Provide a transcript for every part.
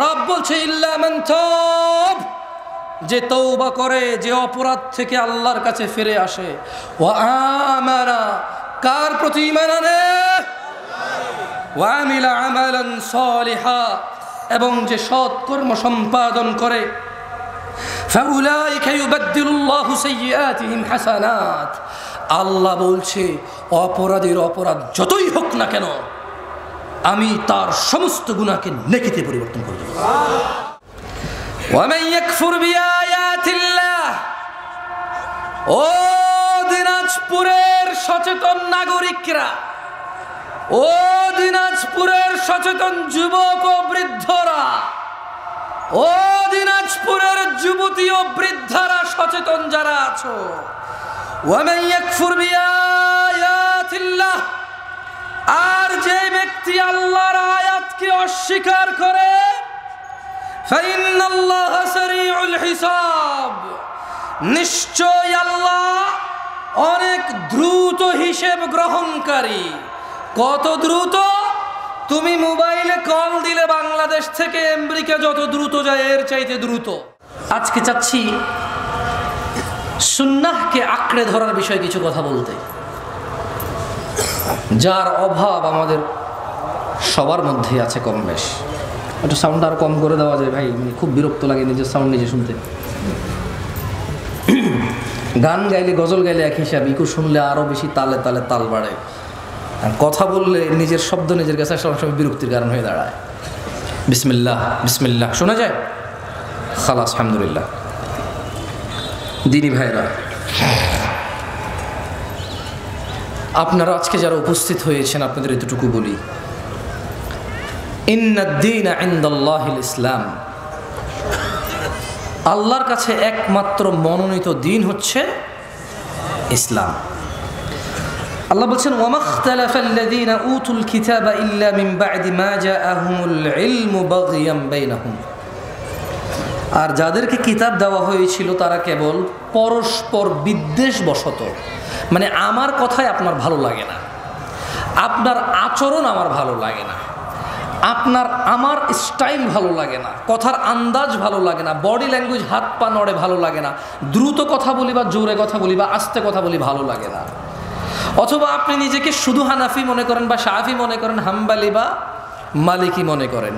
রব বলছে ইল্লা মান তাব, যে তওবা করে, যে অপরাধ থেকে আল্লাহর কাছে ফিরে আসে, ওয়া আমানা, কার প্রতি ঈমান আনে, ওয়া আমিলা আমালান সালিহা, এবং যে সৎ কর্ম সম্পাদন করে, ফাউলাইকা ইউবাদদিলুল্লাহু সাইয়্যাতিহিম হাসানাত, আল্লাহ বলছে অপরাধীর অপরাধ যতই হোক না কেন আমি তার সমস্ত গুনাহকে নেকিতে পরিবর্তন করে দেব। ওয়া মান ইয়াকফুর বিআয়াতিল্লাহ, ও দিনাজপুরের সচেতন নাগরিকরা, ও দিনাজপুরের সচেতন যুবক ও বৃদ্ধরা, ও দিনাজপুরের যুবতী ও বৃদ্ধারা, সচেতন যারা আছো, ওয়া মান ইয়াকফুর বিআয়াতিল্লাহ, আর যে ব্যক্তি আল্লাহর আয়াতকে অস্বীকার করে, ফাইন্নাল্লাহা সারিউল হিসাব, নিশ্চয় আল্লাহ অনেক দ্রুত হিসেব গ্রহণকারী। কত দ্রুত? তুমি মোবাইলে কল দিলে বাংলাদেশ থেকে আমেরিকা যত দ্রুত যায় এর চাইতে দ্রুত। আজকে চাচ্ছি সুন্নাহকে আঁকড়ে ধরার বিষয়ে কিছু কথা বলতে, যার অভাব আমাদের সবার মধ্যেই আছে কম বেশ। একটু সাউন্ড আর কম করে দেওয়া যায় ভাই, খুব বিরক্ত লাগে নিজের সাউন্ড নিজে শুনতে। গান গাইলে, গজল গাইলে এক হিসাব, ইকো শুনলে আরও বেশি তালে তালে তাল বাড়ে, আর কথা বললে নিজের শব্দ নিজের কাছে আসলে সময় বিরক্তির কারণ হয়ে দাঁড়ায়। বিসমিল্লাহ বিসমিল্লাহ শোনা যায়, খালাস আলহামদুলিল্লাহ। দিনী ভাইরা, আপনারা আজকে যারা উপস্থিত হয়েছেন আপনাদের এতটুকু বলি, ইন্নাদ-দীনা ইনদাল্লাহিল ইসলাম, আল্লাহর কাছে একমাত্র মনোনীত দিন হচ্ছে ইসলাম। আল্লাহ বলছেন ওয়ামাখতালাফাল্লাযীনা উতুল কিতাবা ইল্লা মিন বা'দি মা জাআহুমুল ইলমু বাগিয়াম বাইনাহুম, আর যাদেরকে কিতাব দেওয়া হয়েছিল তারা কেবল পরস্পর বিদ্বেষবশত, মানে আমার কথাই আপনার ভালো লাগে না, আপনার আচরণ আমার ভালো লাগে না, আমার স্টাইল ভালো লাগে না, কথার আন্দাজ ভালো লাগে না, বডি ল্যাঙ্গুয়েজ হাত পা নড়ে ভালো লাগে না, দ্রুত কথা বলি বা জোরে কথা বলি বা আস্তে কথা বলি ভালো লাগে না। অথবা আপনি নিজেকে শুধু হানাফি মনে করেন বা শাফি মনে করেন, হাম্বালি বা মালিকি মনে করেন।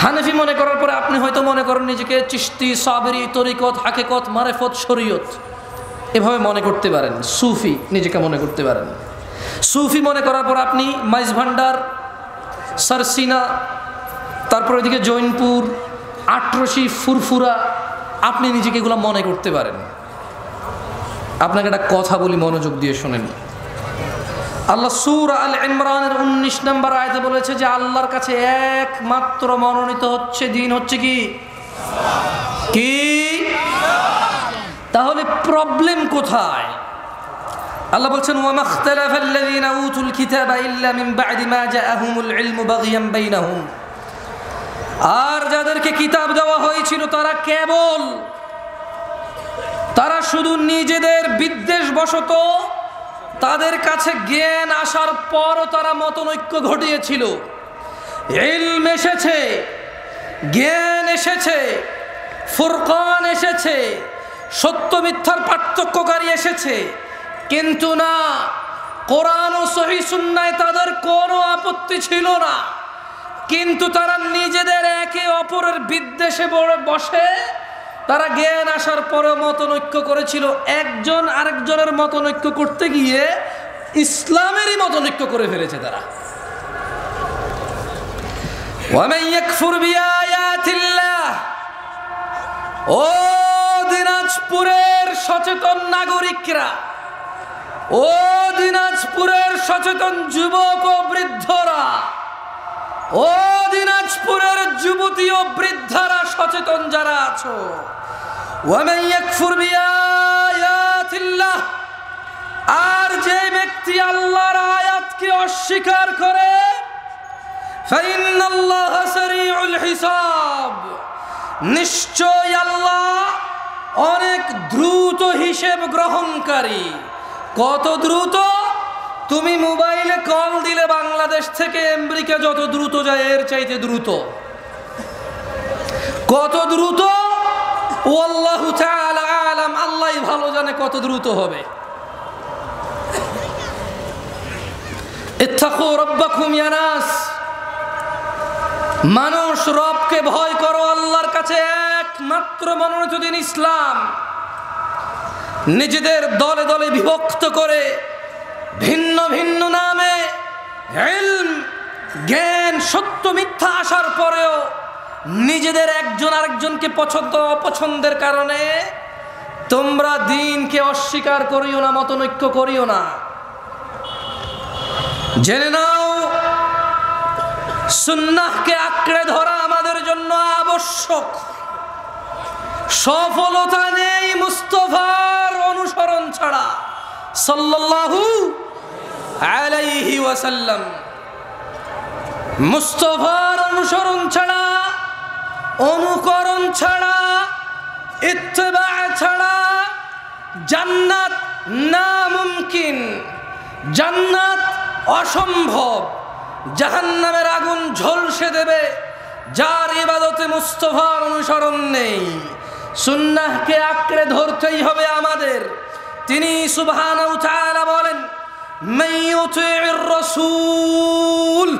হানাফি মনে করার পরে আপনি হয়তো মনে করেন নিজেকে চিশতি, সাবরি, তরিকত, হাকিকত, মারেফত, শরীয়ত এভাবে মনে করতে পারেন। সুফি নিজেকে মনে করতে পারেন। সুফি মনে করার পর আপনি মাইজ ভান্ডার, সারসিনা, তারপর এদিকে জৈনপুর, আটরশি, ফুরফুরা, আপনি নিজেকে এগুলো মনে করতে পারেন। আপনাকে একটা কথা বলি, মনোযোগ দিয়ে শোনেন। আল্লাহ সূরা আল ইমরানের 19 নম্বর আয়াতে বলেছে যে আল্লাহর কাছে একমাত্র মনোনীত হচ্ছে দিন হচ্ছে কি? তাহলে প্রবলেম কোথায়? আল্লাহ বলছেন ওয়ামাখতালাফাল্লাযীনা উতুল কিতাবা ইল্লা মিন বা'দি মা জাআহুমুল ইলমু বাগিয়াম বাইনাহুম, আর যাদেরকে কিতাব দেওয়া হয়েছিল তারা শুধু নিজেদের বিদ্বেষবশত, তাদের কাছে জ্ঞান আসার পরও তারা মতনৈক্য ঘটিয়েছিল। ইলম এসেছে, জ্ঞান এসেছে, ফুরকান এসেছে, সত্য মিথ্যার পার্থক্যকারী এসেছে, কিন্তু না, কোরআন ও সহিহ সুন্নায় তাদের কোনো আপত্তি ছিল না, কিন্তু তারা নিজেদের একে অপরের বিদ্বেষে বসে তারা জ্ঞান আসার পরে মতনৈক্য করেছিল। একজন আরেকজনের মতনৈক্য করতে গিয়ে ইসলামেরই মতনৈক্য করে ফেলেছে তারা। ওয়ামান ইয়াকফুর বিআয়াতিল্লাহ, ও দিনাজপুরের সচেতন নাগরিকরা, ও দিনাজপুরের সচেতন যুবক ও বৃদ্ধরা, ও দিনাজপুরের যুবতী ও বৃদ্ধারা, সচেতন যারা আছো, ওয়ামান ইয়াকফুর বিআয়াতিল্লাহ, আর যে ব্যক্তি আল্লাহর আয়াতকে অস্বীকার করে, ফাইন্নাল্লাহা সারিউল হিসাব, নিশ্চয় আল্লাহ অনেক দ্রুত হিসেব গ্রহণকারী। কত দ্রুত? তুমি মোবাইলে কল দিলে বাংলাদেশ থেকে আমেরিকা যত দ্রুত যায় এর চাইতে দ্রুত। কত দ্রুত আল্লাহু তাআলা আলাম, আল্লাহই ভালো জানে কত দ্রুত হবে। ইত্তাকু রাব্বাকুম ইয়া নাস, মানুষ রবকে ভয় করো। আল্লাহর কাছে একমাত্র মনোনীত দিন ইসলাম। নিজেদের দলে দলে বিভক্ত করে ভিন্ন ভিন্ন নামে ইলম, জ্ঞান, সত্য মিথ্যা আসার পরেও নিজেদের একজন আরেকজনকে পছন্দ অপছন্দের কারণে তোমরা দ্বীনকে অস্বীকার করিও না, মতনৈক্য করিও না। জেনে নাও, সুন্নাহকে আঁকড়ে ধরা আমাদের জন্য আবশ্যক। সফলতা নেই মুস্তাফার অনুসরণ ছাড়া, সাল্লাল্লাহু আলাইহি ওয়াসাল্লাম। মুস্তাফার অনুসরণ ছাড়া, অনুকরণ ছাড়া, ইত্তেবা ছাড়া জান্নাত নামুমকিন, জান্নাত অসম্ভব। জাহান্নামের আগুন ঝলসে দেবে যার ইবাদতে মুস্তাফার অনুসরণ নেই। সুন্নাহকে আঁকড়ে ধরতেই হবে আমাদের। তিনি সুবহানাহু ওয়া তাআলা বলেন, মাইয়ুতি'র রাসূল,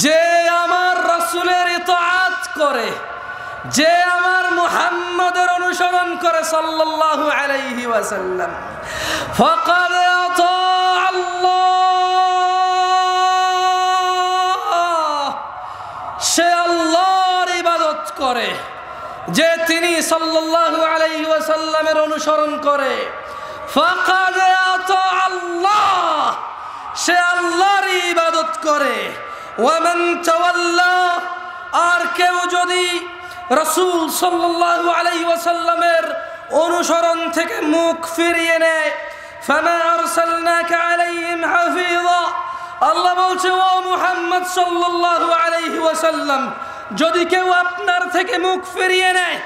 যে আমার রাসূলের ইতাআত করে, যে আমার মুহাম্মদের অনুসরণ করে সাল্লাল্লাহু আলাইহি ওয়াসাল্লাম, ফাকাদ আতা আল্লাহ, সে আল্লাহর ইবাদত করে। যে তিনি সাল্লাল্লাহু আলাইহি ওয়াসাল্লামের অনুসরণ করে, ফাকাদ আতা আল্লাহ, সে আল্লাহর ইবাদত করে। ওয়া মান তাওয়াল্লা, আর কেউ যদি রাসূল সাল্লাল্লাহু আলাইহি ওয়াসাল্লামের অনুসরণ থেকে মুখ ফিরিয়ে নেয়, ফামা আরসালনাকা আলাইহিম হাফিযা, আল্লাহ বলছে ও মুহাম্মদ সাল্লাল্লাহু আলাইহি ওয়াসাল্লাম, যদি কেউ আপনার থেকে মুখ ফিরিয়ে নেয়,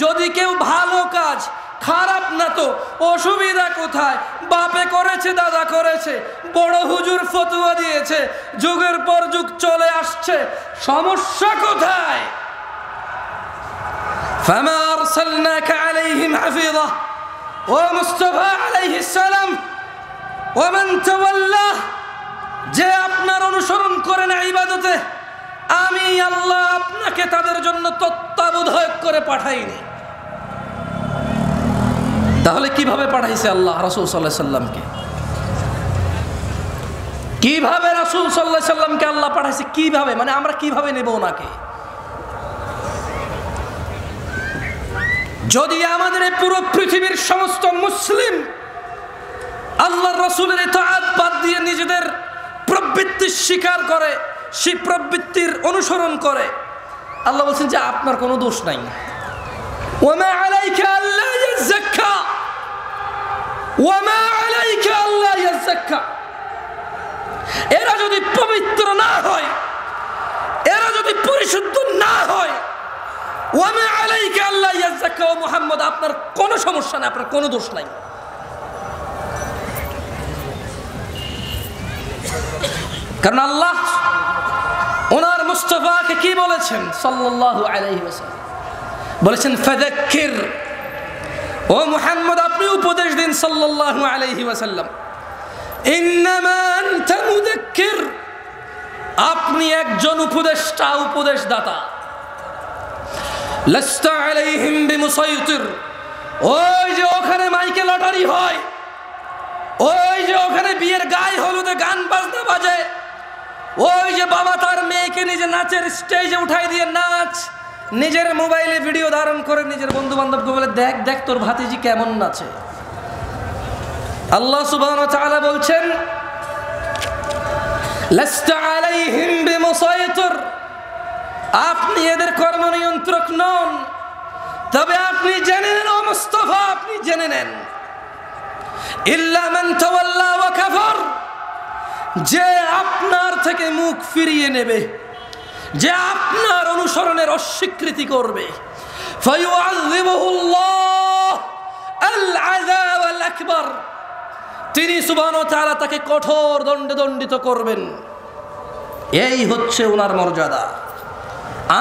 যদি কেউ ভালো কাজ, খারাপ না তো অসুবিধা কোথায়? বাপে করেছে, দাদা করেছে, বড় হুজুর ফতোয়া দিয়েছে, যুগের পর যুগ চলে আসছে, সমস্যা কোথায়? ফামা আরসালনাকা আলাইহিম হাফিযা, ও মুস্তাফা আলাইহিস সালাম, ওয়া মান তাওয়াল্লা, যে আপনার অনুসরণ করে না ইবাদতে, আমি আল্লাহ আপনাকে তাদের জন্য তত্ত্বাবধায়ক করে পাঠাইনি। তাহলে কিভাবে পাঠাইছে আল্লাহ রাসূল সাল্লাল্লাহু আলাইহি সাল্লামকে? কিভাবে রাসূল সাল্লাল্লাহু আলাইহি সাল্লামকে আল্লাহ পাঠাইছে? কিভাবে, মানে আমরা কিভাবে নেব ওনাকে? যদি আমাদের এই পুরো পৃথিবীর সমস্ত মুসলিম আল্লাহর রাসূলের ইতাআত বাদ দিয়ে নিজেদের প্রবৃত্তি স্বীকার করে, সেই প্রবৃত্তির অনুসরণ করে, আল্লাহ বলছেন যে আপনার কোনো দোষ নাই। ওয়ামা আলাইকা আল্লা ইয়াযাক্কা, ওয়ামা আলাইকা আল্লা ইয়াযাক্কা, এরা যদি পবিত্র না হয়, এরা যদি পরিশুদ্ধ না হয়, ওয়ামা আলাইকা আল্লা ইয়াযাক্কা, ও মুহাম্মদ আপনার কোনো সমস্যা নাই, আপনার কোনো দোষ নাই। কারণ আল্লাহ ওনার মুস্তাফাকে কি বলেছেন সাল্লাল্লাহু আলাইহি ওয়াসাল্লাম? বলেছেন ফাযাক্কির, ও মুহাম্মদ আপনি উপদেশ দিন সাল্লাল্লাহু আলাইহি ওয়াসাল্লাম। ইন্নামা আনতা মুযাক্কির, আপনি একজন উপদেষ্টা, উপদেশদাতা। লাস্তা আলাইহিম বিমুসাইতির, ওই যে ওখানে মাইকে লটারি হয়, ওই যে ওখানে বিয়ের গায়ে হলুদে গান বাজনা বাজে, ওই যে বাবা তার মেয়েকে নিজে নাচের স্টেজে উঠাই দিয়ে নাচ, নিজের মোবাইলে ভিডিও ধারণ করে নিজের বন্ধু বান্ধবকে বলে দেখ দেখ তোর ভাতিজি কেমন নাচে। আল্লাহ সুবহানাহু ওয়া তাআলা বলছেন লাস্তা আলাইহিম বিমুসাইতির, আপনি এদের কর্ম নিয়ন্ত্রক নন। তবে আপনি জেনে নেন ও মুস্তাফা, আপনি জেনে নেন ইল্লা মান তাওয়াল্লা ওয়া কাফার, যে আপনার থেকে মুখ ফিরিয়ে নেবে, যে আপনার অনুসরণের অস্বীকৃতি করবে, ফায়ুআযিবুহুল্লাহ আল আযাব আল আকবার, তিনি সুবহানাহু ওয়া তাআলা তাকে কঠোর দণ্ডে দণ্ডিত করবেন। এই হচ্ছে ওনার মর্যাদা।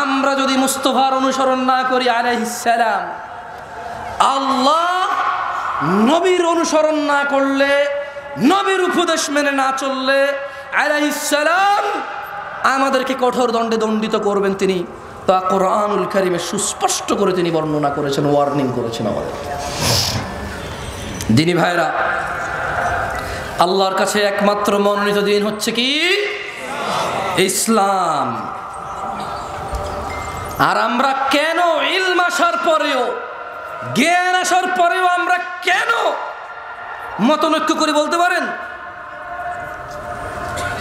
আমরা যদি মুস্তাফার অনুসরণ না করি আলাইহিস সালাম, আল্লাহ নবীর অনুসরণ না করলে, নবীর উপদেশ মেনে না চললে আলাইহিস সালাম আমাদেরকে কঠোর দণ্ডে দণ্ডিত করবেন। তিনি তা কোরআনুল কারীমে সুস্পষ্ট করে তিনি বর্ণনা করেছেন, ওয়ার্নিং করেছেন আমাদের। দিনী ভাইরা, আল্লাহর কাছে একমাত্র মনোনীত দিন হচ্ছে কি? ইসলাম। আর আমরা কেন ইলম আসার পরেও, জ্ঞান আসার পরেও আমরা কেন মতনৈক্য করে বলতে পারেন?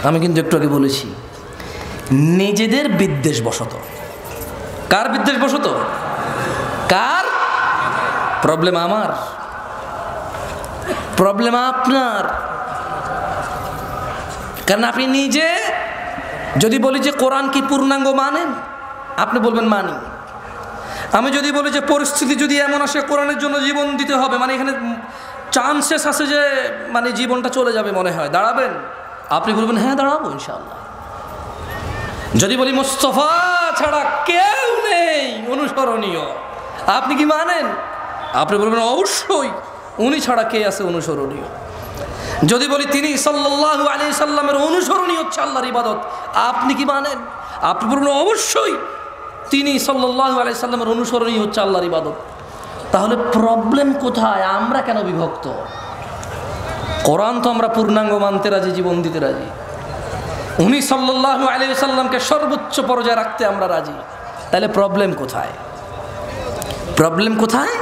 আমি কিন্তু একটু আগে বলেছি, নিজেদের বিদ্বেষ বশত। কার বিদ্বেষ বশত? কার? প্রবলেম আমার, প্রবলেম আপনার। কারণ আপনি নিজে যদি বলি যে কোরআন কি পূর্ণাঙ্গ মানেন, আপনি বলবেন মানি। আমি যদি বলি যে পরিস্থিতি যদি এমন আসে কোরআনের জন্য জীবন দিতে হবে, মানে এখানে চান্সেস আছে যে মানে জীবনটা চলে যাবে মনে হয়, দাঁড়াবেন? আপনি বলবেন হ্যাঁ দাঁড়াবো ইনশাআল্লাহ। যদি বলি মুস্তাফা ছাড়া কেউ নেই অনুসরণীয়, আপনি কি মানেন? আপনি বলবেন অবশ্যই, উনি ছাড়া কে আছে অনুসরণীয়। যদি বলি তিনি সাল্লাল্লাহু আলাইহি সাল্লামের অনুসরণীয় হচ্ছে আল্লাহর ইবাদত, আপনি কি মানেন? আপনি বলবেন অবশ্যই, তিনি সাল্লাল্লাহু আলাইহি সাল্লামের অনুসরণীয় হচ্ছে আল্লাহর ইবাদত। তাহলে প্রবলেম কোথায়? আমরা কেন বিভক্ত? কোরআন তো আমরা পূর্ণাঙ্গ মানতে রাজি, জীবন দিতে রাজি। উনি সাল্লাল্লাহু আলাইহি সাল্লামকে সর্বোচ্চ পর্যায়ে রাখতে আমরা রাজি। তাহলে প্রবলেম কোথায়? প্রবলেম কোথায়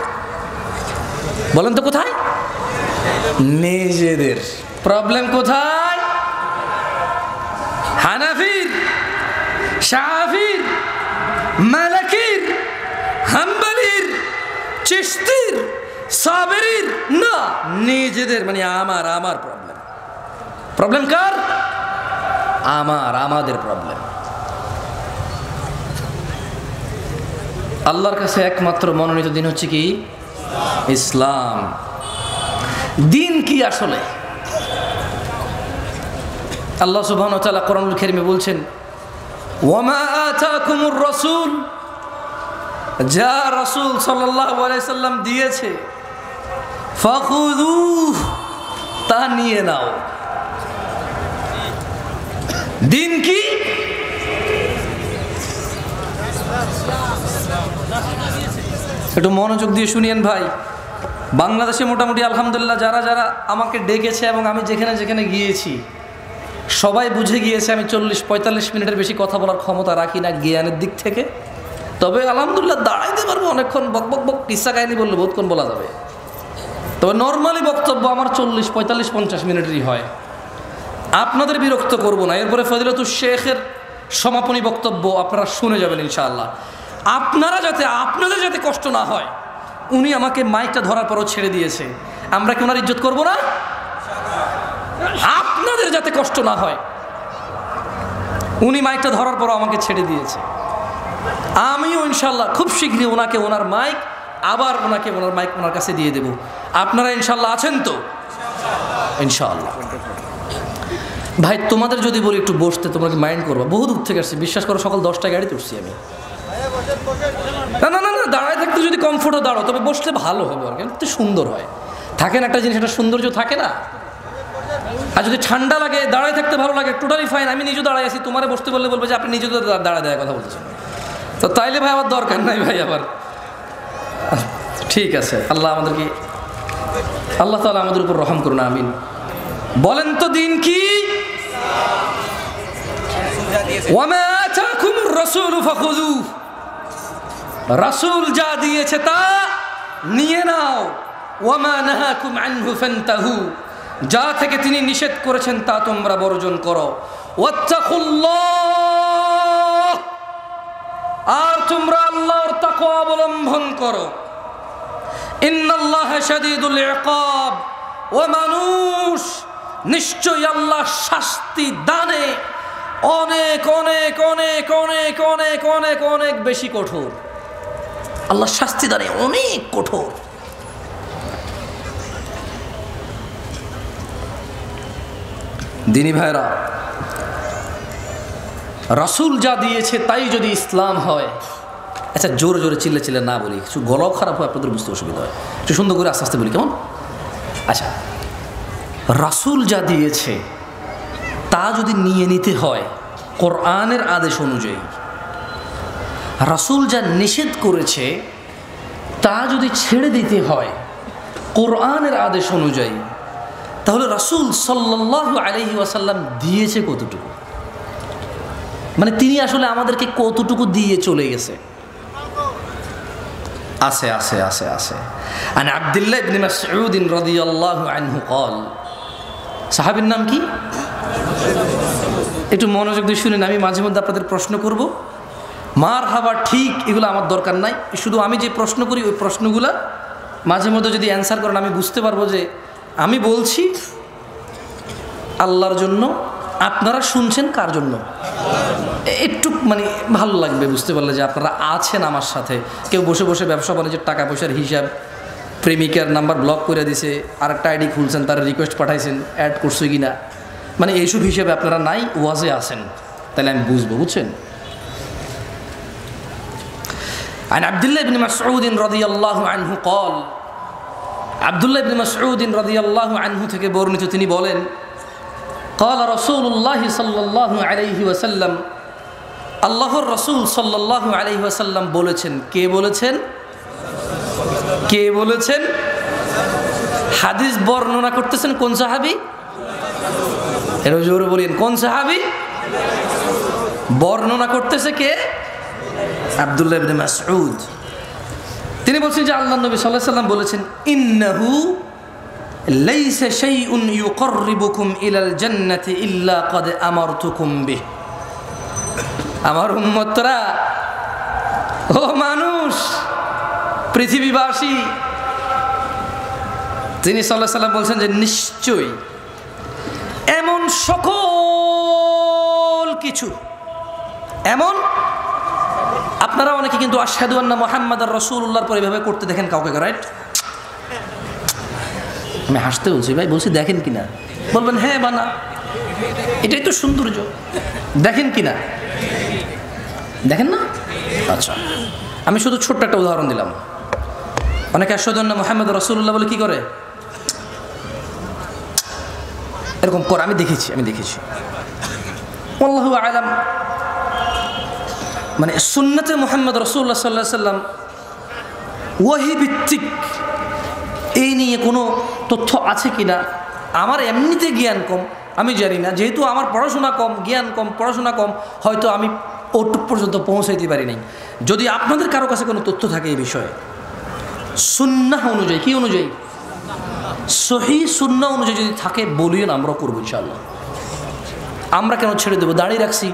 বলেন তো? কোথায়? নিজেদের। প্রবলেম কোথায়? হানাফির, শাফির, মালিকির, হাম্বলির, চিশতির, সাবেরির না, নিজেদের। মানে আমার প্রবলেম। প্রবলেম কার? আমাদের প্রবলেম। আল্লাহর কাছে একমাত্র মনোনীত দিন হচ্ছে কি? ইসলাম। দিন কি আসলে? আল্লাহ সুবহানাহু ওয়া তাআলা কোরআনুল কারীমে বলছেন, ওয়ামা আতাকুমুর রাসূল, যা রাসূল সাল্লাল্লাহু আলাইহি সাল্লাম দিয়েছে, ফাখুযুহু, তা নিয়ে নাও। দিন কি? একটু মনোযোগ দিয়ে শুনিয়েন ভাই। বাংলাদেশে মোটামুটি আলহামদুলিল্লাহ যারা যারা আমাকে ডেকেছে এবং আমি যেখানে যেখানে গিয়েছি সবাই বুঝে গিয়েছে আমি 40-45 মিনিটের বেশি কথা বলার ক্ষমতা রাখি না জ্ঞানের দিক থেকে। তবে আলহামদুলিল্লাহ দাঁড়াইতে পারবো অনেকক্ষণ, বক বক বক কিস্সা কাহিনী বললে বহুতক্ষণ বলা যাবে। তবে নর্মালি বক্তব্য আমার 40-45-50 মিনিটেরই হয়। আপনাদের বিরক্ত করব না। এরপরে ফজিলাতুল শেখের সমাপনী বক্তব্য আপনারা শুনে যাবেন ইনশাআল্লাহ। আপনাদের যাতে কষ্ট না হয়, উনি আমাকে মাইকটা ধরার পরও ছেড়ে দিয়েছে, আমরা কি ওনার ইজ্জত করবো না? আপনাদের যাতে কষ্ট না হয়, উনি মাইকটা ধরার পরও আমাকে ছেড়ে দিয়েছে। আমিও ইনশাআল্লাহ খুব শীঘ্রই ওনাকে ওনার মাইক ওনার মাইক ওনার কাছে দিয়ে দেব। আপনারা ইনশাআল্লাহ আছেন তো? ইনশাআল্লাহ। ভাই তোমাদের যদি বলি একটু বসতে, তোমরা কি মাইন্ড করবা? বহু দূর থেকে আসছি, বিশ্বাস করো, সকাল 10টায় গাড়িতে উঠছি আমি। না না না না, দাঁড়ায় থাকতে যদি কমফোর্টও দাঁড়ো, তবে বসলে ভালো হবে, আর কি সুন্দর হয়। থাকে না একটা জিনিস, একটা সৌন্দর্য থাকে না। আর যদি ঠান্ডা লাগে, দাঁড়ায় থাকতে ভালো লাগে, টোটালি ফাইন। আমি নিজেও দাঁড়ায় আছি, তোমারে বসতে বললে বলবে যে আপনি নিজেও দাঁড়ায় দেয় কথা বলতেছেন, তো তাইলে ভাই আবার দরকার নাই ভাই আবার। ঠিক আছে, আল্লাহ তাআলা আমাদের উপর রহম করুন, আমিন। বলেন তো দিন কি? ওয়ামা আতাকুমুর রাসূলু ফাখুযুহু, রাসূল যা দিয়েছে তা নিয়ে নাও। ওয়ামা নাহাকুম আনহু ফান্তাহু, যা থেকে তিনি নিষেধ করেছেন তা তোমরা বর্জন করো। ওয়াত্তাকুল্লাহ, আর তোমরা আল্লাহর তাকওয়া অবলম্বন করো। ইন্নাল্লাহা শাদীদুল ইকাব, ও মানুষ, নিশ্চয়ই আল্লাহ শাস্তি দানে অনেক অনেক অনেক অনেক অনেক অনেক অনেক বেশি কঠোর। আল্লাহ শাস্তি দানে অনেক কঠোর। দিনী ভাইরা, রাসূল যা দিয়েছে তাই যদি ইসলাম হয়, আচ্ছা জোরে জোরে চিল্লে চিল্লে না বলি, কিছু গলাও খারাপ হয়, আপনাদের বুঝতে অসুবিধা হয়, একটু সুন্দর করে আস্তে আস্তে বলি কেমন? আচ্ছা, রাসূল যা দিয়েছে তা যদি নিয়ে নিতে হয় কোরআনের আদেশ অনুযায়ী, রাসূল যা নিষেধ করেছে তা যদি ছেড়ে দিতে হয় কোরআনের আদেশ অনুযায়ী, তাহলে রাসূল সাল্লাল্লাহু আলাইহি ওয়াসাল্লাম দিয়েছে কতটুকু? মানে তিনি আসলে আমাদেরকে কতটুকু দিয়ে চলে গেছে? আছে আছে আছে আছে। আন আব্দুল্লাহ ইবনে মাসউদ রাদিয়াল্লাহু আনহু قال, সাহাবীর নাম কি? একটু মনোযোগ দিয়ে শুনেন, আমি মাঝে মধ্যে আপনাদের প্রশ্ন করব, মারহাবা ঠিক এগুলো আমার দরকার নাই, শুধু আমি যে প্রশ্ন করি ওই প্রশ্নগুলো মাঝে মধ্যে যদি অ্যান্সার করেন আমি বুঝতে পারবো যে আমি বলছি আল্লাহর জন্য, আপনারা শুনছেন কার জন্য, একটু মানে ভালো লাগবে বুঝতে পারলে যে আপনারা আছেন আমার সাথে। কেউ বসে বসে ব্যবসা বাণিজ্যের টাকা পয়সার হিসাব, প্রেমিকার নাম্বার ব্লক করে দিছে, আরেকটা আইডি খুলছেন, তার রিকোয়েস্ট পাঠাইছেন, অ্যাড করছে কিনা, মানে এইসব হিসেবে আপনারা নাই, ওয়াজে আছেন, তাহলে আমি বুঝবো, বুঝছেন? عن عبد الله بن مسعود رضي الله عنه قال, আব্দুল্লাহ ইবনে মাসউদ রাদিয়াল্লাহু আনহু থেকে বর্ণিত, তিনি বলেন, قال رسول الله صلى الله عليه وسلم, আল্লাহর রাসূল সাল্লাল্লাহু আলাইহি ওয়াসাল্লাম বলেছেন। কে বলেছেন? কে বলেছেন? হাদিস বর্ণনা করতেছেন কোন সাহাবী? এর জোরে বলেন, কোন সাহাবী? বর্ণনা করতেছে কে? আব্দুল্লাহ ইবনে মাসউদ। তিনি বলছেন যে আল্লাহর নবী সাল্লাল্লাহু আলাইহি ওয়াসাল্লাম বলেছেন, ইন্নাহু লাইসা শাইউন ইউকাররিবুকুম ইলাল জান্নাতি ইল্লা ক্বাদ আমারতুকুম বিহ। আমার উম্মতরা, ও মানুষ, পৃথিবীবাসী, তিনি সাল্লাল্লাহু আলাইহি ওয়াসাল্লাম বলছেন যে নিশ্চয়ই এমন সকল কিছু, এমন, আপনারা অনেকে কিন্তু আশহাদু আন্না মুহাম্মাদার রাসূলুল্লাহর পরে এভাবে করতে দেখেন কাউকে, রাইট? আমি হাসতে বলছি ভাই, বলছি দেখেন কিনা, বলবেন হ্যাঁ বা না, এটাই তো সৌন্দর্য, দেখেন কিনা, দেখেন না? আচ্ছা, আমি শুধু ছোট্ট একটা উদাহরণ দিলাম। অনেকে আশহাদু আন্না মুহাম্মাদার রাসূলুল্লাহ বলে কি করে, এরকম করে, আমি দেখেছি আল্লাহু আ'লাম। মানে সুন্নতে মুহাম্মদ রাসূলুল্লাহ সাল্লাল্লাহু আলাইহি ওয়াসাল্লাম ওয়াহী ভিত্তিক এই নিয়ে কোনো তথ্য আছে কিনা, আমার এমনিতে জ্ঞান কম, আমি জানি না, যেহেতু আমার পড়াশোনা কম, জ্ঞান কম, পড়াশোনা কম, হয়তো আমি ওটুক পর্যন্ত পৌঁছাইতে পারি নাই। যদি আপনাদের কারো কাছে কোনো তথ্য থাকে এই বিষয়ে, সুন্নাহ অনুযায়ী, কি অনুযায়ী? সহিহ সুন্নাহ অনুযায়ী যদি থাকে বলিয়েন, আমরা করবো ইনশাআল্লাহ। আমরা কেন ছেড়ে দেবো? দাড়ি রাখছি,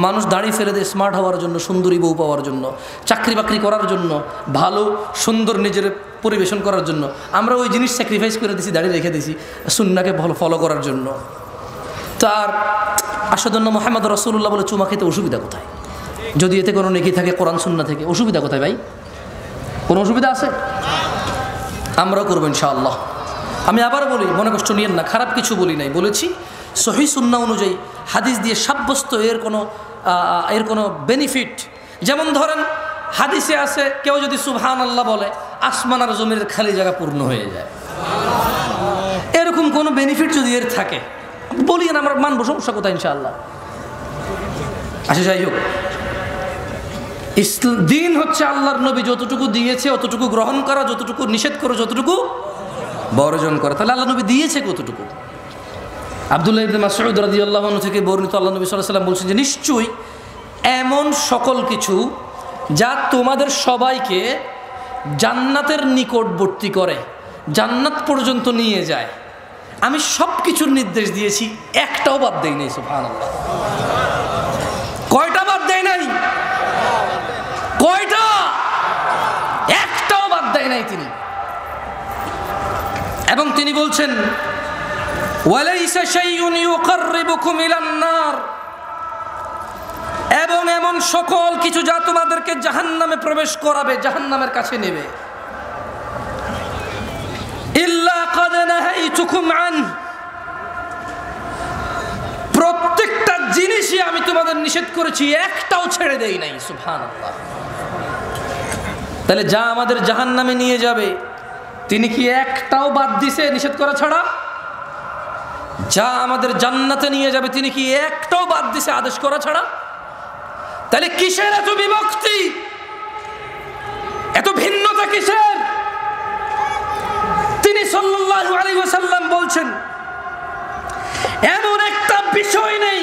মানুষ দাড়ি ফেলে দেয় স্মার্ট হওয়ার জন্য, সুন্দরী বউ পাওয়ার জন্য, চাকরি বাকরি করার জন্য, ভালো সুন্দর নিজের পরিবেশন করার জন্য। আমরা ওই জিনিস স্যাক্রিফাইস করে দিছি, দাড়ি রেখে দিছি সুন্নাহকে ফলো করার জন্য। তার আশহাদু আন্না মুহাম্মাদ রাসূলুল্লাহ বলে চুমা খেতে অসুবিধা কোথায়? যদি এতে কোনো নেকি থাকে কোরআন সুন্নাহ থেকে, অসুবিধা কোথায় ভাই? কোনো অসুবিধা আছে? আমরাও করবো ইনশাআল্লাহ। আমি আবার বলি, মনে কষ্ট নিয়েন না, খারাপ কিছু বলি নাই, বলেছি সহিহ সুন্নাহ অনুযায়ী হাদিস দিয়ে সাব্যস্ত এর কোনো বেনিফিট। যেমন ধরেন হাদিসে আছে কেউ যদি সুবহানাল্লাহ বলে আসমান আর জমিনের খালি জায়গা পূর্ণ হয়ে যায়, এরকম কোনো বেনিফিট যদি এর থাকে বলিয়েন, আমরা মানবো, সমস্যা কোথায় ইনশাআল্লাহ। আচ্ছা, যাই হোক, দিন হচ্ছে আল্লাহর নবী যতটুকু দিয়েছে অতটুকু গ্রহণ করা, যতটুকু নিষেধ করো যতটুকু বর্জন করা। তাহলে আল্লাহ নবী দিয়েছে কতটুকু? আব্দুল্লাহ ইবনে মাসউদ রাদিয়াল্লাহু আনহু থেকে বর্ণিত, আল্লাহ নবী সাল্লাল্লাহু আলাইহি ওয়াসাল্লাম বলছেন যে নিশ্চয়ই এমন সকল কিছু যা তোমাদের সবাইকে জান্নাতের নিকটবর্তী করে, জান্নাত পর্যন্ত নিয়ে যায়, আমি সব কিছুর নির্দেশ দিয়েছি, একটাও বাদ দেই নাই। সুবহানাল্লাহ, কয়টা বাদ দেয় নাই? কয়টা? একটাও বাদ দেয় নাই তিনি। এবং তিনি বলছেন ওয়ালাইসা শাইউন ইউকাররিবুকুম ইলান নার, এবং এমন সকল কিছু যা তোমাদেরকে জাহান্নামে প্রবেশ করাবে, জাহান্নামের কাছে নেবে, ইল্লা ক্বাদ নাহাইতুকুম আন, প্রত্যেকটা জিনিসই আমি তোমাদের নিষেধ করেছি একটাও ছেড়ে দেই নাই। সুবহানাল্লাহ। তাহলে যা আমাদের জাহান্নামে নিয়ে যাবে তিনি কি একটাও বাদ দিছে নিষেধ করা ছাড়া? যা আমাদের জান্নাতে নিয়ে যাবে তিনি কি একটাও বাদ দিছে আদেশ করা ছাড়া? তাহলে কিসের এত বিভক্তি, এত ভিন্নতা কিসের? তিনি সাল্লাল্লাহু আলাইহি ওয়াসাল্লাম বলছেন এমন একটা বিষয় নেই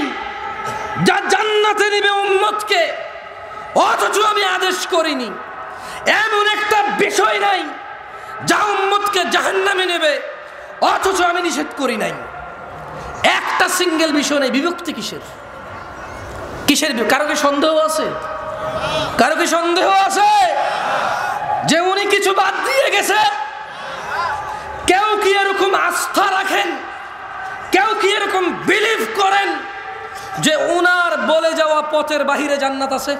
যা জান্নাতে নিবে উম্মতকে অথচ আমি আদেশ করিনি, এমন একটা বিষয় নাই যা উম্মতকে জাহান্নামে নেবে অথচ আমি নিষেধ করি নাই। একটা সিঙ্গেল বিষয় নেই, বিভক্তি কিসের? কিসের? কারো কি সন্দেহ আছে? কারো কি সন্দেহ আছে যে উনি কিছু বাদ দিয়ে গেছে? কেউ কি এরকম আস্থা রাখেন, কেউ কি এরকম বিলিভ করেন যে উনার বলে যাওয়া পথের বাহিরে জান্নাত আছে?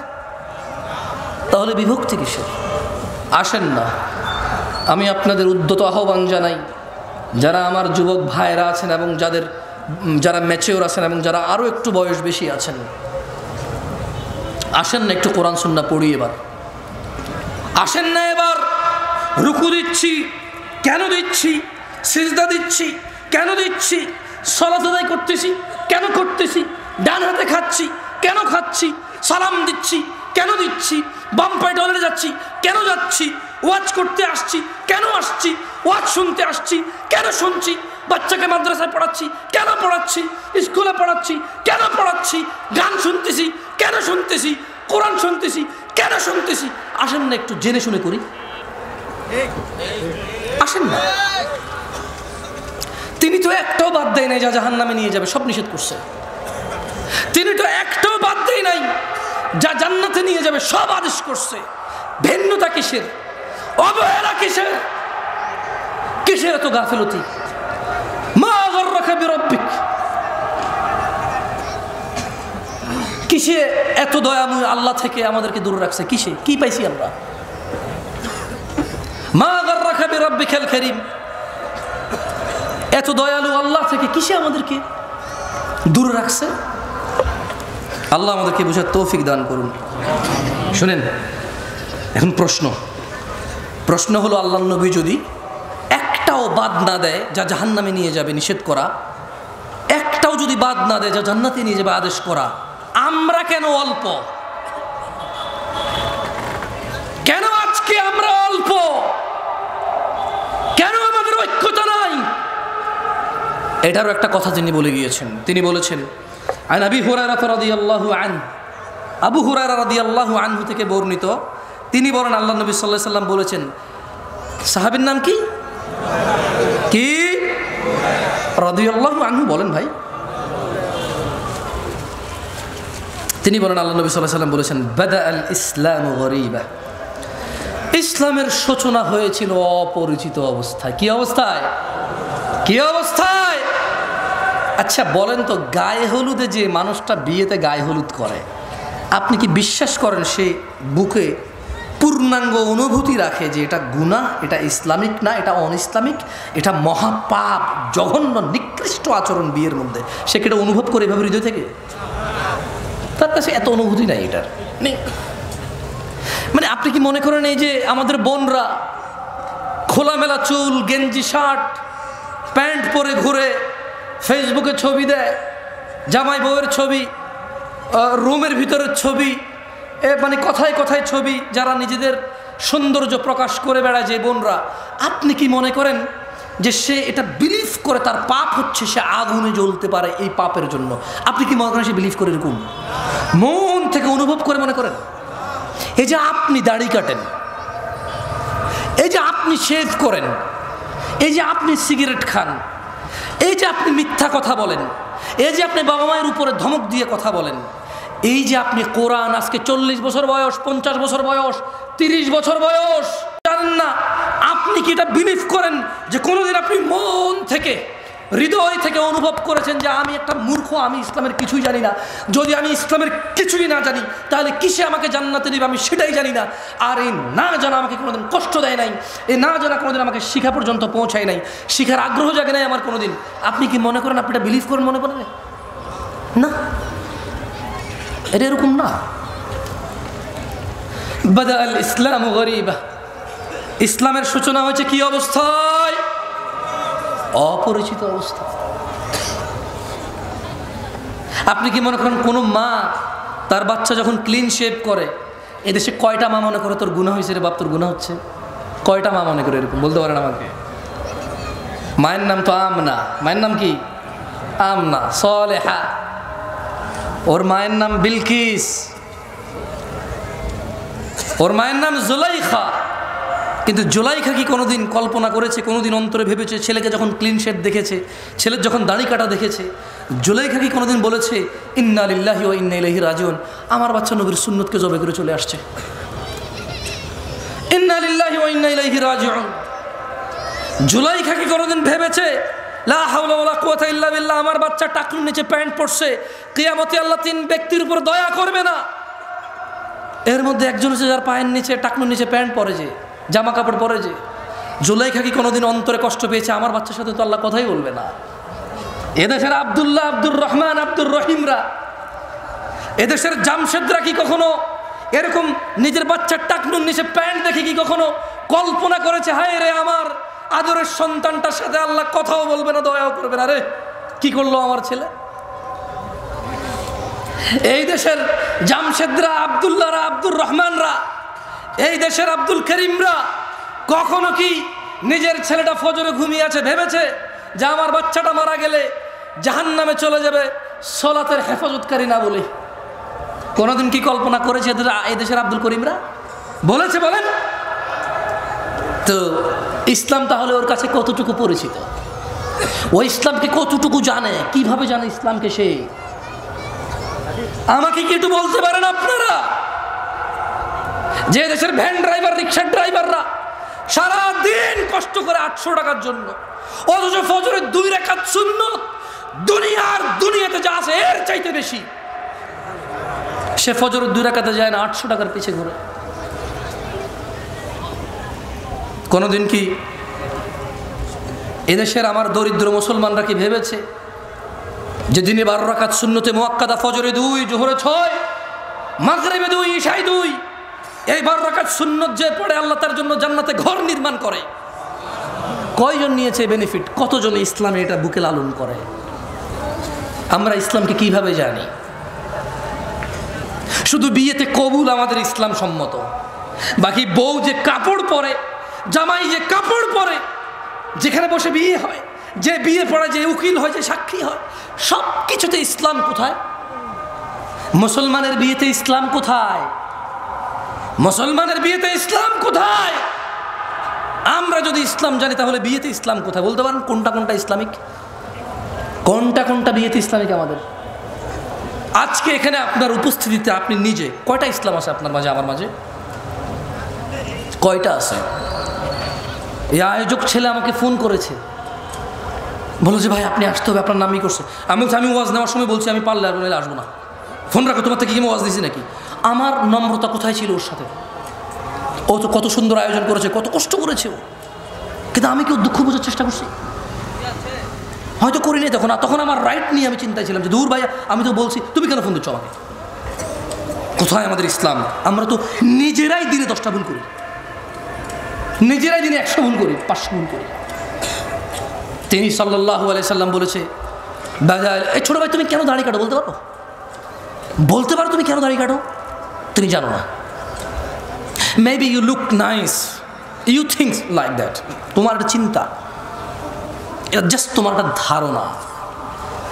তাহলে বিভক্তি কিসের? আসেন না, আমি আপনাদের উদ্যত আহ্বান জানাই, যারা আমার যুবক ভাইরা আছেন এবং যারা ম্যাচিওর আছেন এবং যারা আরো একটু বয়স বেশি আছেন, আসেন না একটু কোরআন সুন্নাহ পড়ি। এবার আসেন না, এবার রুকু দিচ্ছি কেন দিচ্ছি, সিজদা দিচ্ছি কেন দিচ্ছি, সালাত আদায় করতেছি কেন করতেছি, ডান হাতে খাচ্ছি কেন খাচ্ছি, সালাম দিচ্ছি কেন দিচ্ছি, বাম পায়ে টয়লেটে যাচ্ছি কেন যাচ্ছি, ওয়াজ করতে আসছি কেন আসছি, ওয়াজ শুনতে আসছি কেন শুনছি, বাচ্চাকে মাদ্রাসায় পড়াচ্ছি কেন পড়াচ্ছি, স্কুলে পড়াচ্ছি কেন পড়াচ্ছি, গান শুনতেছি কেন শুনতেছি, কোরআন শুনতেছি কেন শুনতেছি। আসেন না একটু জেনে শুনে করি। আসেন না। তিনি তো একটাও বাদ দেয় নাই যা জাহান্নামে নিয়ে যাবে, সব নিষেধ করছে। তিনি তো একটাও বাদ দেয় নাই যা জান্নাতে নিয়ে যাবে, সব আদেশ করছে। ভিন্নতা কিসের? অবহেলা কিসের? কিসের এত গাফিলতি? মা গাররাকা বিরাব্বিক, কিসে এত দয়াময় আল্লাহ থেকে আমাদেরকে দূরে রাখছে? কিসে? কি পাইছি আমরা? মা গাররাকা বিরাব্বিকাল কারীম, এত দয়ালু আল্লাহ থেকে কিসে আমাদেরকে দূরে রাখছে? আল্লাহ আমাদেরকে বুঝার তৌফিক দান করুন। শুনেন, এখন প্রশ্ন হলো, আল্লাহর নবী যদি একটাও বাদ না দেয় যা জাহান্নামে নিয়ে যাবে নিষেধ করা, একটাও যদি বাদ না দেয় যা জান্নাতে নিয়ে যাবে আদেশ করা, আমরা কেন অল্প? কেন আজকে আমরা অল্প? কেন আমাদের ঐক্যতা নাই? এটারও একটা কথা তিনি বলে গিয়েছেন। তিনি বলেছেন, আন আবি হুরায়রা রাদিয়াল্লাহু আনহু, আবু হুরায়রা রাদিয়াল্লাহু আনহু থেকে বর্ণিত, তিনি বলেন আল্লাহ নবী সাল্লাল্লাহু আলাইহি ওয়াসাল্লাম বলেছেন, সাহাবীর নাম কি? কি রাদিয়াল্লাহু আনহু বলেন ভাই। তিনি বলেন আল্লাহ নবী সাল্লাল্লাহু আলাইহি ওয়াসাল্লাম বলেছেন, বাদা আল ইসলামু গরীবা, ইসলামের সূচনা হয়েছিল অপরিচিত অবস্থায়। কি অবস্থায়? কি অবস্থায়? আচ্ছা বলেন তো, গায়ে হলুদে যে মানুষটা বিয়েতে গায়ে হলুদ করে, আপনি কি বিশ্বাস করেন সে বুকে পূর্ণাঙ্গ অনুভূতি রাখে যে এটা গুনাহ, এটা ইসলামিক না, এটা অন ইসলামিক, এটা মহাপাপ, জঘন্য নিকৃষ্ট আচরণ বিয়ের মধ্যে? সে কি এটা অনুভব করে এভাবে হৃদয় থেকে? তার কাছে এত অনুভূতি নাই এটার। মানে আপনি কি মনে করেন এই যে আমাদের বোনরা খোলামেলা চুল, গেঞ্জি শার্ট প্যান্ট পরে ঘুরে, ফেসবুকে ছবি দেয়, জামাই বউয়ের ছবি, রুমের ভিতরের ছবি, মানে কথায় কথায় ছবি, যারা নিজেদের সৌন্দর্য প্রকাশ করে বেড়ায় যে বোনরা, আপনি কি মনে করেন যে সে এটা বিলিভ করে তার পাপ হচ্ছে, সে আগুনে জ্বলতে পারে এই পাপের জন্য? আপনি কি মনে করেন সে বিলিভ করে? এরকম মন থেকে অনুভব করে মনে করেন? এই যে আপনি দাড়ি কাটেন, এই যে আপনি শেভ করেন, এই যে আপনি সিগারেট খান, এই যে আপনি মিথ্যা কথা বলেন, এই যে আপনি বাবা মায়ের উপরে ধমক দিয়ে কথা বলেন, এই যে আপনি কোরআন আজকে 40 বছর বয়স, 50 বছর বয়স, 30 বছর বয়স জানেন না, আপনি কি এটা বিলিভ করেন যে কোনোদিন আপনি মন থেকে, হৃদয় থেকে অনুভব করেছেন যে আমি একটা মূর্খ, আমি ইসলামের কিছুই জানি না? যদি আমি ইসলামের কিছুই না জানি তাহলে কিসে আমাকে জান্নাতে নেবে আমি সেটাই জানি না। আর এই না জানা আমাকে কোনোদিন কষ্ট দেয় নাই, এই না জানা কোনোদিন আমাকে শিখা পর্যন্ত পৌঁছায় নাই, শিখার আগ্রহ জাগে নাই আমার কোনোদিন। আপনি কি মনে করেন আপনি এটা বিলিভ করেন? মনে করেন না? এটা এরকম না। বাদা আল ইসলাম গরিবা, ইসলামের সূচনা হয়েছে কি অবস্থায়? অপরিচিত অবস্থা। আপনি কি মনে করেন কোন মা তার বাচ্চা যখন ক্লিন শেভ করে, এদেশে কয়টা মা মনে করে তোর গুনাহ হয়েছে রে বাপ, তোর গুনাহ হচ্ছে? কয়টা মা মনে করে এরকম? বলতে পারেন আমাকে? মায়ের নাম তো আমনা। মায়ের নাম কি? আমনা সলেহা। ওর মায়ের নাম বিলকিস, ওর মায়ের নাম জুলাইখা। কিন্তু জুলাইখা কি কোনোদিন কল্পনা করেছে, কোনোদিন অন্তরে ভেবেছে, ছেলেকে যখন ক্লিন শেভ দেখেছে, ছেলের যখন দাড়ি কাটা দেখেছে, জুলাইখা কি কোনোদিন বলেছে ইন্না লিল্লাহি ওয়া ইন্না ইলাইহি রাজিউন, আমার বাচ্চা নবীর সুন্নতকে জবে করে চলে আসছে? ইন্না লিল্লাহি ওয়া ইন্না ইলাইহি রাজিউন। জুলাইখা কি কোনোদিন ভেবেছে লা হাওলা ওয়ালা কুওয়াতা ইল্লা বিল্লাহ, আমার বাচ্চা টাকনুর নিচে প্যান্ট পরছে, কিয়ামতে আল্লাহ তিন ব্যক্তির উপর দয়া করবে না? এর মধ্যে একজন হচ্ছে যার পায়ের নিচে টাকনুর নিচে প্যান্ট পরে, যে জামা কাপড় পরে। যে জুলাইখা কি কোনোদিন অন্তরে কষ্ট পেয়েছে আমার বাচ্চার সাথে তো আল্লাহ কথাই বলবে না? এদেশের আব্দুল্লাহ, আব্দুর রহমান, আব্দুর রহিমরা, এদেশের জামশেদরা কি কখনো এরকম নিজের বাচ্চার টাকনুর নিচে প্যান্ট দেখে কি কখনো কল্পনা করেছে হায় রে আমার আদরের সন্তানটার সাথে আল্লাহ কথাও বলবে না, দয়াও করবে না, রে কি করলো আমার ছেলে? এই দেশের জামশেদরা, আব্দুল্লাহরা, আব্দুর রহমানরা, এই দেশের আব্দুল করিমরা কখনো কি নিজের ছেলেটা ফজরে ঘুমিয়ে আছে ভেবেছে যে আমার বাচ্চাটা মারা গেলে জাহান্নামে চলে যাবে সলাতের হেফাজতকারী না বলে? কোনোদিন কি কল্পনা করেছে এই দেশের আব্দুল করিমরা? বলেছে? বলেন তো। ইসলাম তাহলে ওর কাছে কতটুকু পরিচিত? ও ইসলামকে কতটুকু জানে? কিভাবে জানে ইসলামকে সে? আমাকে কি একটু বলতে পারেন আপনারা? যে দেশের ভ্যান ড্রাইভার, রিক্সার ড্রাইভাররা সারা দিন কষ্ট করে 800 টাকার জন্য, অথচ ফজরের 2 রাকাত সুন্নত দুনিয়াতে যা আছে এর চাইতে বেশি, সে ফজরের 2 রাকাতে যায় না, 800 টাকার পিছে ঘুরে। কোনোদিন কি এদেশের আমার দরিদ্র মুসলমানরা কি ভেবেছে যে দিনে 12 রাকাত সুন্নতে মুআক্কাদা, ফজরে 2, জোহরে 6, মাগরিবে 2, ইশায় 2, এই 12 রাকাত সুন্নত যে পড়ে আল্লাহ তার জন্য জান্নাতে ঘর নির্মাণ করে? কয়জন নিয়েছে বেনিফিট? কতজন ইসলামে এটা বুকে লালন করে? আমরা ইসলামকে কিভাবে জানি? শুধু বিয়েতে কবুল আমাদের ইসলাম সম্মত, বাকি বউ যে কাপড় পরে, জামাই যে কাপড় পরে, যেখানে বসে বিয়ে হয়, যে বিয়ে পড়ে, যে উকিল হয়, যে সাক্ষী হয়, সব কিছুতে ইসলাম কোথায়? মুসলমানের বিয়েতে ইসলাম কোথায়? মুসলমানের বিয়েতে ইসলাম কোথায়? আমরা যদি ইসলাম জানি তাহলে বিয়েতে ইসলাম কোথায়? বলতে পারেন কোনটা কোনটা ইসলামিক, কোনটা কোনটা বিয়েতে ইসলামিক আমাদের? আজকে এখানে আপনার উপস্থিতিতে আপনি নিজে কয়টা ইসলাম আছে আপনার মাঝে, আমার মাঝে? কয়টা আছে? এই আয়োজক ছেলে আমাকে ফোন করেছে, বলো যে ভাই আপনি আসতে হবে, আপনার নামই করছে। আমি বলছি, আমি ওয়াজ নেওয়ার সময় বলছি আমি পারলে আর নাহলে আসবো না, ফোন রাখো, তোমার থেকে কি ওয়াজ দিয়েছি নাকি? আমার নম্রতা কোথায় ছিল ওর সাথে? ও তো কত সুন্দর আয়োজন করেছে, কত কষ্ট করেছে ও, কিন্তু আমি কি ওর দুঃখ বোঝার চেষ্টা করছি? হয়তো করিনি তখন। তখন আমার রাইট নিয়ে আমি চিন্তায় ছিলাম যে দূর ভাইয়া, আমি তো বলছি, তুমি কেন ফোন দিচ্ছ আমাকে? কোথায় আমাদের ইসলাম? আমরা তো নিজেরাই দিনে 10টা ভুল করি, নিজেরাই দিনে 100 ভুল করি, 500 ভুল করি। তিনি সাল্লাল্লাহু আলাইহি সাল্লাম বলেছে, এই ছোট ভাই তুমি কেন দাড়ি কাটো? বলতে পারো? বলতে পারো তুমি কেন দাড়ি কাটো? তুমি জানো না। Maybe you look nice, you think like that, তোমার একটা চিন্তা, এটা জাস্ট তোমার একটা ধারণা।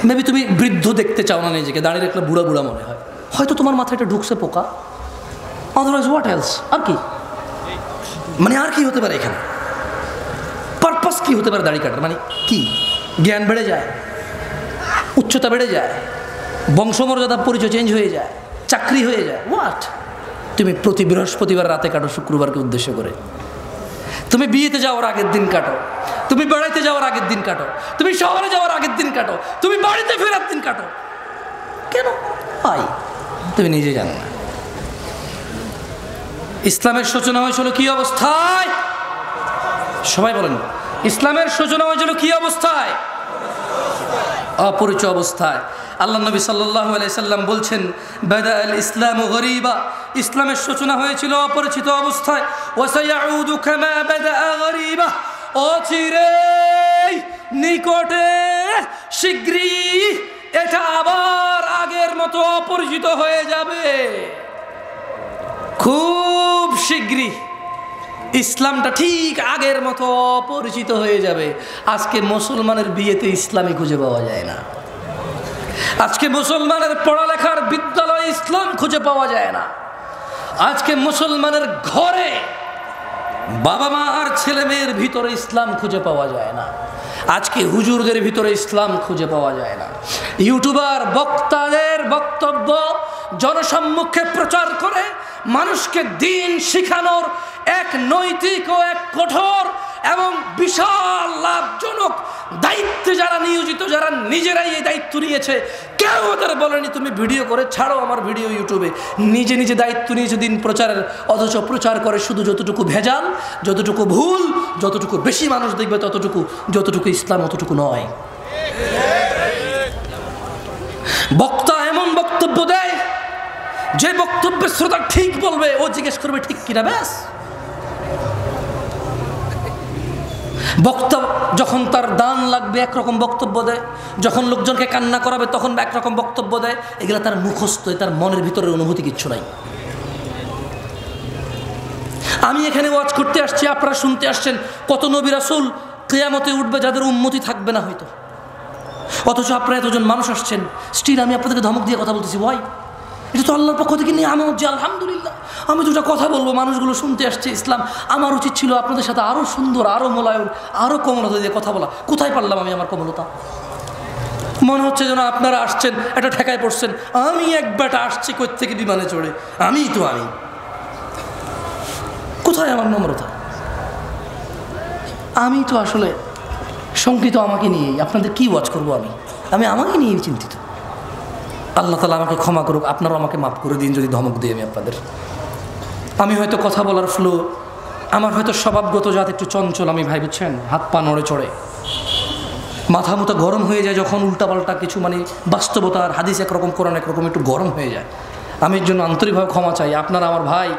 মেবি তুমি বৃদ্ধ দেখতে চাও না নিজেকে, দাঁড়িয়ে রাখলে বুড়া বুড়া মনে হয়, হয়তো তোমার মাথায় এটা ঢুকছে পোকা। Otherwise what else? আর কি মানে, আর কি হতে পারে এখানে? পারপাস কি হতে পারে দাড়ি কাটার? মানে কি? জ্ঞান বেড়ে যায়, উচ্চতা বেড়ে যায়, বংশমর্যাদা পরিচয় চেঞ্জ হয়ে যায়, চাকরি হয়ে যায়, হোয়াট? তুমি প্রতি বৃহস্পতিবার রাতে কাটো, শুক্রবারকে উদ্দেশ্য করে। তুমি বিয়েতে যাওয়ার আগের দিন কাটো, তুমি বেড়াইতে যাওয়ার আগের দিন কাটো, তুমি শহরে যাওয়ার আগের দিন কাটো, তুমি বাড়িতে ফেরার দিন কাটো। কেন ভাই? তুমি নিজে জানো না। ইসলামের সূচনা হয়েছিল কি অবস্থায়? সবাই বলেন, ইসলামের সূচনা হয়েছিল কি অবস্থায়? অপরিচয় অবস্থায়। আল্লাহ নবী সাল্লাল্লাহু আলাইহি সাল্লাম বলছেন, বাদা আল ইসলামু গরীবা, ইসলামের সূচনা হয়েছিল অপরিচিত অবস্থায়, ওয়া সায়াউদু কামা বাদা গরীবা, অচিরেই নিকটে শীঘ্রই এটা আবার আগের মতো অপরিচিত হয়ে যাবে। খুব শীঘ্রই ইসলামটা ঠিক আগের মতো অপরিচিত হয়ে যাবে। আজকে মুসলমানের বিয়েতে ইসলামই খুঁজে পাওয়া যায় না। আজকে মুসলমানের পড়ালেখার বিদ্যালয়ে ইসলাম খুঁজে পাওয়া যায় না। আজকে মুসলমানের ঘরে বাবা মা আর ছেলে মেয়ের ভিতরে ইসলাম খুঁজে পাওয়া যায় না। আজকে হুজুরদের ভিতরে ইসলাম খুঁজে পাওয়া যায় না। ইউটিউবার বক্তাদের বক্তব্য জনসম্মুখে প্রচার করে মানুষকে দিন শিখানোর এক নৈতিক ও এক কঠোর এবং বিশাল লাভজনক দায়িত্বে যারা নিয়োজিত, যারা নিজেরাই এই দায়িত্ব নিয়েছে, কেউ ওদের বলেনি তুমি ভিডিও করে ছাড়ো আমার ভিডিও ইউটিউবে। নিজে নিজে দায়িত্ব নিয়েছে দিন প্রচারের, অথচ প্রচার করে শুধু যতটুকু ভেজাল, যতটুকু ভুল, যতটুকু বেশি মানুষ দেখবে ততটুকু, যতটুকু ইসলাম অতটুকু নয়। বক্তা এমন বক্তব্য দেয় যে বক্তব্যের শ্রোতা ঠিক বলবে, ও জিজ্ঞেস করবে ঠিক কিনা, ব্যাস। বক্তা যখন তার দান লাগবে একরকম বক্তব্য দেয়, যখন লোকজনকে কান্না করাবে তখন একরকম বক্তব্য দেয়। এগুলা তার মুখস্থ, তার মনের ভিতরের অনুভূতি কিচ্ছু নাই। আমি এখানে ওয়াজ করতে আসছি, আপনারা শুনতে আসছেন। কত নবী রাসূল কিয়ামতে উঠবে যাদের উম্মতি থাকবে না হয়তো, অথচ আপনারা এতজন মানুষ আসছেন, স্টিল আমি আপনাদেরকে ধমক দিয়ে কথা বলতেছি। ওয়াই? এটা তো আল্লাহর পক্ষ থেকে নিয়ে আমার যে আলহামদুলিল্লাহ আমি দুটা কথা বলবো, মানুষগুলো শুনতে আসছে ইসলাম। আমার উচিত ছিল আপনাদের সাথে আরও সুন্দর, আরও মোলায়ম, আরও কোমলতা দিয়ে কথা বলা। কোথায় পারলাম আমি আমার কোমলতা? মনে হচ্ছে যেন আপনারা আসছেন এটা ঠেকায় পড়ছেন। আমি এক বেটা আসছি কই থেকে বিমানে চড়ে, আমি কোথায় আমার নম্রতা? আমি তো আসলে শঙ্কিত আমাকে নিয়েই। আপনাদের কি ওয়াজ করবো আমি আমাকে নিয়েই চিন্তিত। আল্লাহ তাআলা আমাকে ক্ষমা করুক, আপনারাও আমাকে মাফ করে দিন যদি ধমক দিই আমি আপনাদের। আমি হয়তো কথা বলার ফ্লো, আমার হয়তো স্বভাবগত জাত একটু চঞ্চল, আমি ভাই বুঝছেন, হাত পা নড়ে চড়ে, মাথা মতো গরম হয়ে যায় যখন উল্টাপাল্টা কিছু, মানে বাস্তবতার হাদিস একরকম, কোরআন একরকম, একটু গরম হয়ে যায়। আমি এর জন্য আন্তরিকভাবে ক্ষমা চাই। আপনারা আমার ভাই,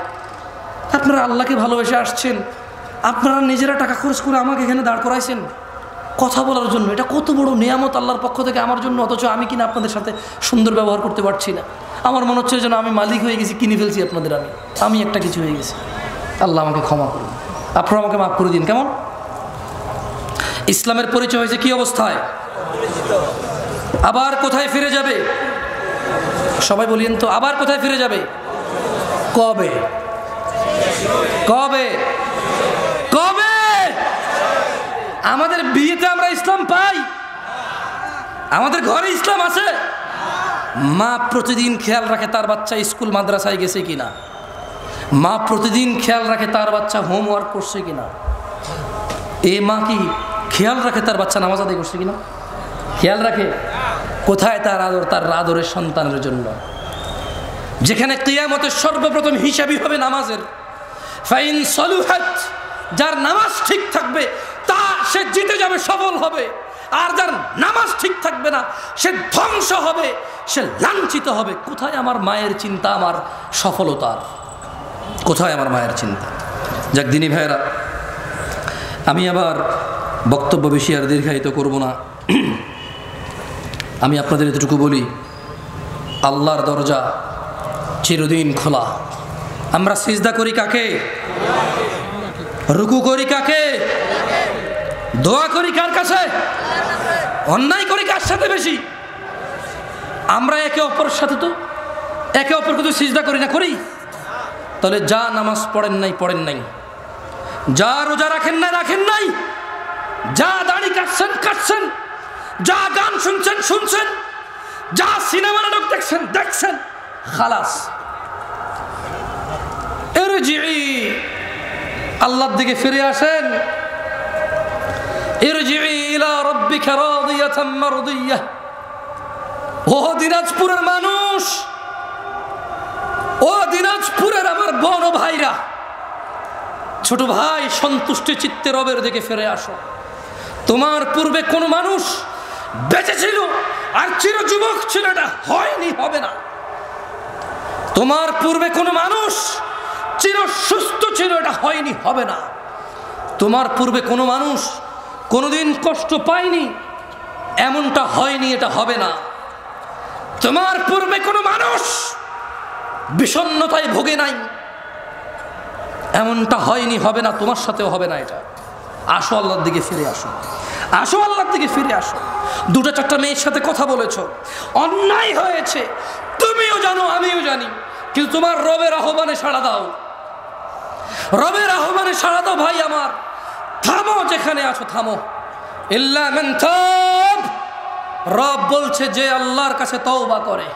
আপনারা আল্লাহকে ভালোবেসে আসছেন, আপনারা নিজেরা টাকা খরচ করে আমাকে এখানে দাঁড় করাইছেন কথা বলার জন্য। এটা কত বড় নেয়ামত আল্লাহর পক্ষ থেকে আমার জন্য, অথচ আমি কিনা আপনাদের সাথে সুন্দর ব্যবহার করতে পারছি না। আমার মনে হচ্ছে যেন আমি মালিক হয়ে গেছি, কিনে ফেলছি আপনাদের, আমি একটা কিছু হয়ে গেছি। আল্লাহ আমাকে ক্ষমা করুন, আপনারা আমাকে মাফ করে দিন। কেমন ইসলামের পরিচয় হয়েছে কি অবস্থায়, আবার কোথায় ফিরে যাবে? সবাই বলিয়েন তো, আবার কোথায় ফিরে যাবে? কবে কবে কবে? আমাদের বিয়েতে আমরা ইসলাম পাই? আমাদের ঘরে ইসলাম আছে? মা প্রতিদিন খেয়াল রাখে তার বাচ্চা স্কুল মাদ্রাসায় গেছে কিনা, মা প্রতিদিন খেয়াল রাখে তার বাচ্চা হোমওয়ার্ক করছে কিনা। এ মা কি খেয়াল রাখে তার বাচ্চা নামাজ আদায় করছে কিনা? খেয়াল রাখে। কোথায় তার আদর, তার আদরের সন্তানের জন্য? যেখানে কিয়ামতের সর্বপ্রথম হিসাবই হবে নামাজের। ফাইন সলুহাত, যার নামাজ ঠিক থাকবে তা সে জিতে যাবে, সফল হবে। আর যার নামাজ ঠিক থাকবে না সে ধ্বংস হবে, সে লাঞ্ছিত হবে। কোথায় আমার মায়ের চিন্তা, আমার সফলতার? কোথায় আমার মায়ের চিন্তা? যাক দিনী ভাইয়েরা, আমি আবার বক্তব্য বেশি আর দীর্ঘায়িত করব না। আমি আপনাদের এতটুকু বলি, আল্লাহর দরজা চিরদিন খোলা। আমরা সিজদা করি কাকে? রুকু করি কাকে? দোয়া করি কার কাছে? অন্যায় করি কার সাথে বেশি? আমরা একে অপরের সাথে তো একে অপরকে তো সিজদা করি না, করি? তাহলে যা নামাজ পড়েন নাই, যা রোজা রাখেন নাই, যা দাড়ি কাটছেন, যা গান শুনছেন, যা সিনেমা নাটক দেখছেন, খালাস। ইরজিই, আল্লাহর দিকে ফিরে আসেন। ইরজিই ইলা রাব্বিকা রাদিয়াতাম মারদিয়াহ। ও দিনাজপুরের মানুষ, ও দিনাজপুরের আমার বোন ও ভাইরা, ছোট ভাই, সন্তুষ্টি চিত্তে রবের দিকে ফিরে আসো। তোমার পূর্বে কোন মানুষ বেঁচে ছিল আর চিরযুবক ছিল, এটা হয়নি, হবে না। তোমার পূর্বে কোনো মানুষ চির সুস্থ ছিল, এটা হয়নি, হবে না। তোমার পূর্বে কোনো মানুষ কোনোদিন কষ্ট পায়নি, এমনটা হয়নি, এটা হবে না। তোমার পূর্বে কোনো মানুষ বিষণ্ণতায় ভোগে নাই, এমনটা হয়নি, হবে না, তোমার সাথেও হবে না এটা। আসো আল্লাহর দিকে ফিরে আসো, আসো আল্লাহর দিকে ফিরে আসো। দুটো চারটা মেয়ের সাথে কথা বলেছো, অন্যায় হয়েছে, তুমিও জানো আমিও জানি, কিন্তু তোমার রবের আহ্বানে সাড়া দাও, রবের আহ্বানে সাড়া দাও। ভাই আমার, থামো, যেখানে আছো থামো। ইল্লা মান তাব, রব বলছে যে আল্লাহর কাছে তওবা করে,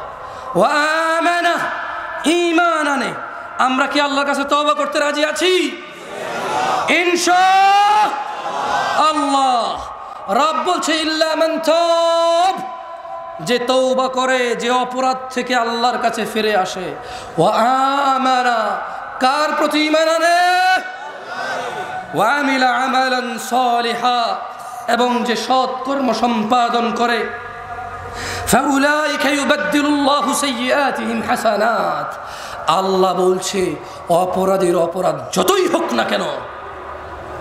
ওয়া আমানা, ঈমান আনে। আমরা কি আল্লাহর কাছে তওবা করতে রাজি আছি? ইনশাআল্লাহ। রব বলছে ইল্লা মান তাব, যে তওবা করে, যে অপরাধ থেকে আল্লাহর কাছে ফিরে আসে। ওয়া আমানা, কার প্রতি ঈমান আনে? ওয়া আমিলা আমালান সালিহা, এবং যে সৎ কর্ম সম্পাদন করে। ফাউলাইকা ইউবাদদিলুল্লাহু সাইয়্যাতিহিম হাসানাত, আল্লাহ বলছে অপরাধীর অপরাধ যতই হোক না কেন,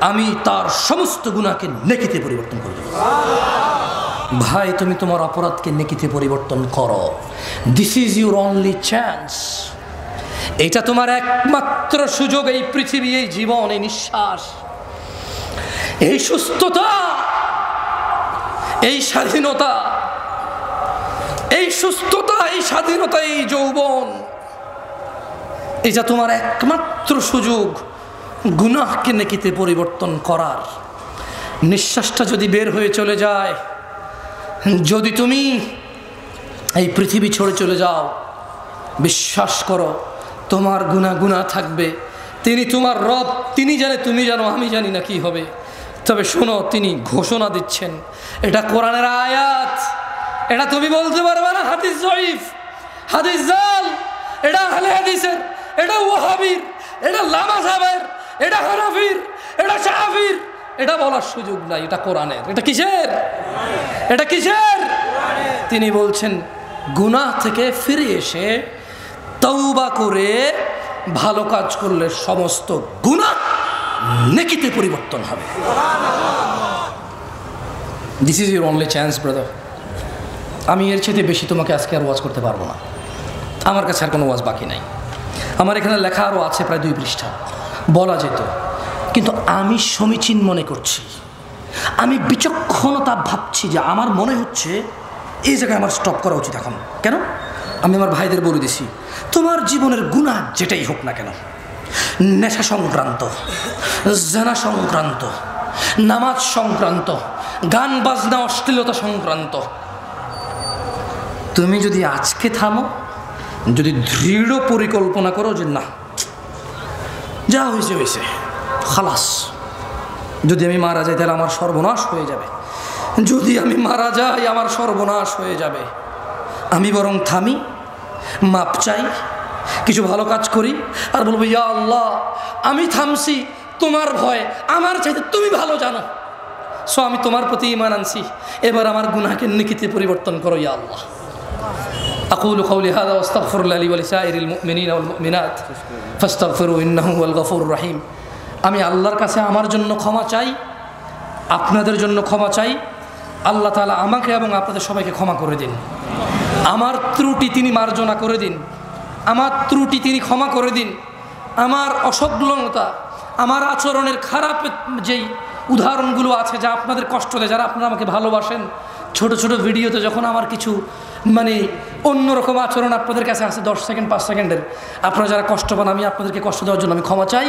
আমি তার সমস্ত গুনাহকে নেকিতে পরিবর্তন করে দেব। ভাই, তুমি তোমার অপরাধকে নেকিতে পরিবর্তন করো। This is your only chance. এটা তোমার একমাত্র সুযোগ। এই পৃথিবী, এই জীবন, এই নিঃশ্বাস, এই সুস্থতা, এই স্বাধীনতা, এই সুস্থতা, এই স্বাধীনতা, এই যৌবন, এটা তোমার একমাত্র সুযোগ গুনাহকে নেকিতে পরিবর্তন করার। নিঃশ্বাসটা যদি বের হয়ে চলে যায়, যদি তুমি এই পৃথিবী ছেড়ে চলে যাও, বিশ্বাস করো তোমার গুনাহ থাকবে। তিনি তোমার রব, তিনি জানে, তুমি জানো, আমি জানি না কি হবে। তবে শোনো, তিনি ঘোষণা দিচ্ছেন, এটা কোরআনের আয়াত, এটা তুমি বলতে পারবে না হাদিস জয়ীফ, হাদিস জাল, এটা আহলে হাদিসের, এটা ওয়াহাবির, এটা লামাযাবের, এটা হানাফির, এটা শাফির, এটা বলার সুযোগ নাই। এটা কোরআনের। এটা কিসের? এটা কিসের? তিনি বলছেন গুনাহ থেকে ফিরে এসে তওবা করে ভালো কাজ করলে সমস্ত গুনাহ নেকিতে পরিবর্তন হবে। This is your only chance brother. আমি এর চেয়ে বেশি তোমাকে আজকে আর ওয়াজ করতে পারবো না। আমার কাছে আর কোনো ওয়াজ বাকি নাই। আমার এখানে লেখা আরও আছে প্রায় 2 পৃষ্ঠা, বলা যেত, কিন্তু আমি সমীচীন মনে করছি, আমি বিচক্ষণতা ভাবছি যে আমার মনে হচ্ছে এই জায়গায় আমার স্টপ করা উচিত এখন। কেন? আমি আমার ভাইদের বলে দিছি, তোমার জীবনের গুনাহ যেটাই হোক না কেন, নেশা সংক্রান্ত, জানা সংক্রান্ত, নামাজ সংক্রান্ত, গান বাজনা অশ্লীলতা সংক্রান্ত, তুমি যদি আজকে থামো, যদি দৃঢ় পরিকল্পনা করো যে না, যা হয়েছে হয়েছে, খালাস, যদি আমি মারা যাই তাহলে আমার সর্বনাশ হয়ে যাবে, যদি আমি মারা যাই আমার সর্বনাশ হয়ে যাবে, আমি বরং থামি, মাপ চাই, কিছু ভালো কাজ করি, আর বলবো ইয়া আল্লাহ, আমি থামছি তোমার ভয়, আমার চাইতে তুমি ভালো জানো, সো আমি তোমার প্রতি ঈমান আনছি, এবার আমার গুনাহকে নেকিতে পরিবর্তন করো ইয়া আল্লাহ। আকুলু কওলি হাযা ওয়া আস্তাগফিরুল্লাহ লি ওয়া লিসাইরিল মুমিনিনা ওয়াল মুমিনাত ফাস্তাগফিরু ইন্নাহু হুয়াল গফুরুর রহিম। আমি আল্লাহর কাছে আমার জন্য ক্ষমা চাই, আপনাদের জন্য ক্ষমা চাই। আল্লাহ তাআলা আমাকে এবং আপনাদের সবাইকে ক্ষমা করে দিন। আমার ত্রুটি তিনি মার্জনা করে দিন, আমার ত্রুটি তিনি ক্ষমা করে দিন। আমার অসংলগ্নতা, আমার আচরণের খারাপ যেই উদাহরণগুলো আছে যা আপনাদের কষ্ট দেয়, যারা আপনারা আমাকে ভালোবাসেন, ছোট ছোট ভিডিওতে যখন আমার কিছু মানে অন্যরকম আচরণ আপনাদের কাছে আছে 10 সেকেন্ড 5 সেকেন্ডের, আপনারা যারা কষ্ট পান, আমি আপনাদেরকে কষ্ট দেওয়ার জন্য আমি ক্ষমা চাই।